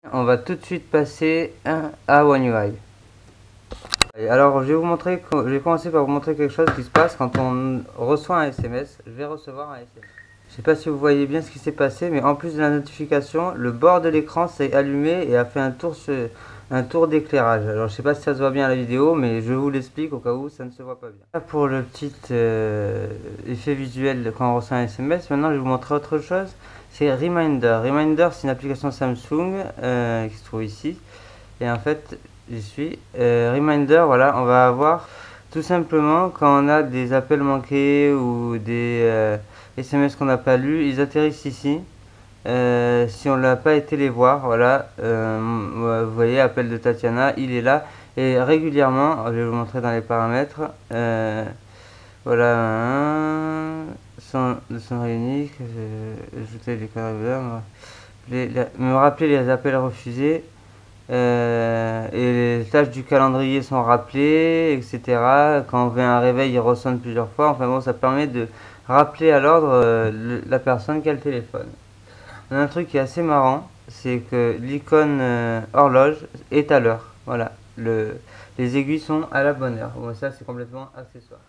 On va tout de suite passer à One UI. Alors, je vais commencer par vous montrer quelque chose qui se passe quand on reçoit un SMS. Je vais recevoir un SMS. Je sais pas si vous voyez bien ce qui s'est passé, mais en plus de la notification, le bord de l'écran s'est allumé et a fait un tour d'éclairage. Alors, je sais pas si ça se voit bien à la vidéo, mais je vous l'explique au cas où ça ne se voit pas bien. Là pour le petit effet visuel quand on reçoit un SMS. Maintenant, je vais vous montrer autre chose. C'est Reminder. Reminder, c'est une application Samsung qui se trouve ici. Et en fait, j'y suis. Reminder, voilà, on va avoir tout simplement quand on a des appels manqués ou des SMS qu'on n'a pas lus, ils atterrissent ici. Si on n'a pas été les voir, voilà, vous voyez, appel de Tatiana, il est là. Et régulièrement, je vais vous montrer dans les paramètres, voilà, son unique, ajouter les caractères, me rappeler les appels refusés. Et les tâches du calendrier sont rappelées, etc. Quand on veut un réveil, il ressonne plusieurs fois. Enfin bon, ça permet de rappeler à l'ordre la personne qui a le téléphone. On a un truc qui est assez marrant, c'est que l'icône horloge est à l'heure. Voilà, les aiguilles sont à la bonne heure. Bon, ça c'est complètement accessoire.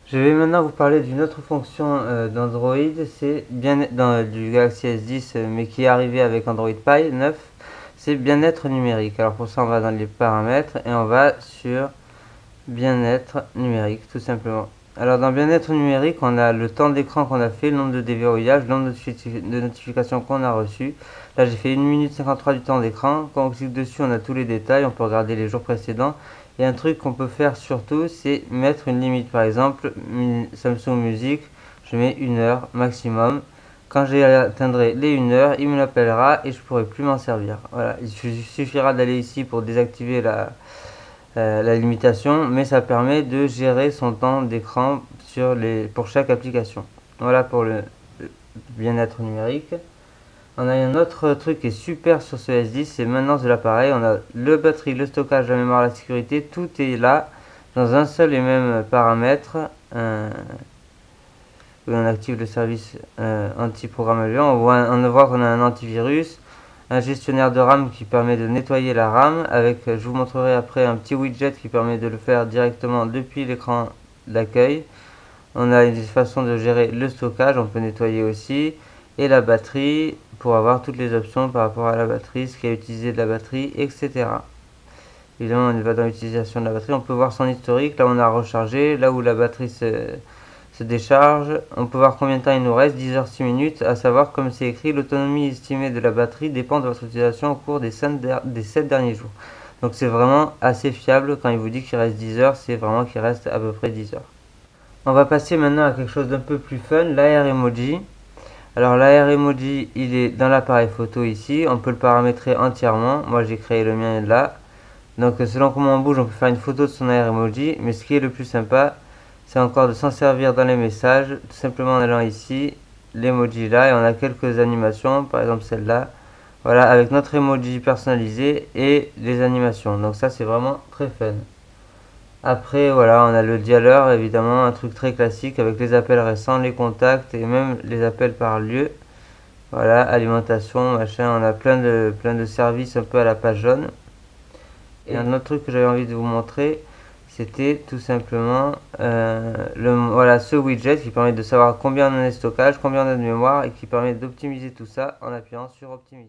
Je vais maintenant vous parler d'une autre fonction d'Android, c'est bien du Galaxy S10, mais qui est arrivé avec Android Pie 9. C'est bien-être numérique. Alors pour ça, on va dans les paramètres et on va sur bien-être numérique, tout simplement. Alors dans bien-être numérique, on a le temps d'écran qu'on a fait, le nombre de déverrouillages, le nombre de notifications qu'on a reçues. Là, j'ai fait 1 minute 53 du temps d'écran. Quand on clique dessus, on a tous les détails. On peut regarder les jours précédents. Et un truc qu'on peut faire surtout, c'est mettre une limite. Par exemple, Samsung Music, je mets 1 heure maximum. Quand j'atteindrai les 1 heure, il me l'appellera et je pourrai plus m'en servir. Voilà, il suffira d'aller ici pour désactiver la limitation, mais ça permet de gérer son temps d'écran pour chaque application. Voilà pour le bien-être numérique. On a un autre truc qui est super sur ce S10, c'est maintenance de l'appareil. On a le batterie, le stockage, la mémoire, la sécurité, tout est là dans un seul et même paramètre. On active le service anti-programmable. On voit qu'on a un antivirus, un gestionnaire de RAM qui permet de nettoyer la RAM. Je vous montrerai après un petit widget qui permet de le faire directement depuis l'écran d'accueil. On a une façon de gérer le stockage, on peut nettoyer aussi. Et la batterie, pour avoir toutes les options par rapport à la batterie, ce qui a utilisé de la batterie, etc. Évidemment, on va dans l'utilisation de la batterie. On peut voir son historique, là où on a rechargé, là où la batterie se décharge. On peut voir combien de temps il nous reste, 10 h 6 minutes, à savoir, comme c'est écrit, l'autonomie estimée de la batterie dépend de votre utilisation au cours des 7 derniers jours. Donc c'est vraiment assez fiable. Quand il vous dit qu'il reste 10 heures, c'est vraiment qu'il reste à peu près 10 heures. On va passer maintenant à quelque chose d'un peu plus fun, l'AR Emoji. Alors l'AR Emoji, il est dans l'appareil photo ici, on peut le paramétrer entièrement. Moi j'ai créé le mien là. Donc selon comment on bouge, on peut faire une photo de son AR Emoji. Mais ce qui est le plus sympa, c'est encore de s'en servir dans les messages, tout simplement en allant ici, l'emoji là, et on a quelques animations, par exemple celle-là. Voilà, avec notre emoji personnalisé et les animations. Donc ça c'est vraiment très fun. Après voilà, on a le dialer, évidemment, un truc très classique avec les appels récents, les contacts et même les appels par lieu. Voilà, alimentation, machin, on a plein de services un peu à la page jaune. Et un autre truc que j'avais envie de vous montrer, c'était tout simplement voilà, ce widget qui permet de savoir combien on a de stockage, combien on a de mémoire et qui permet d'optimiser tout ça en appuyant sur optimiser.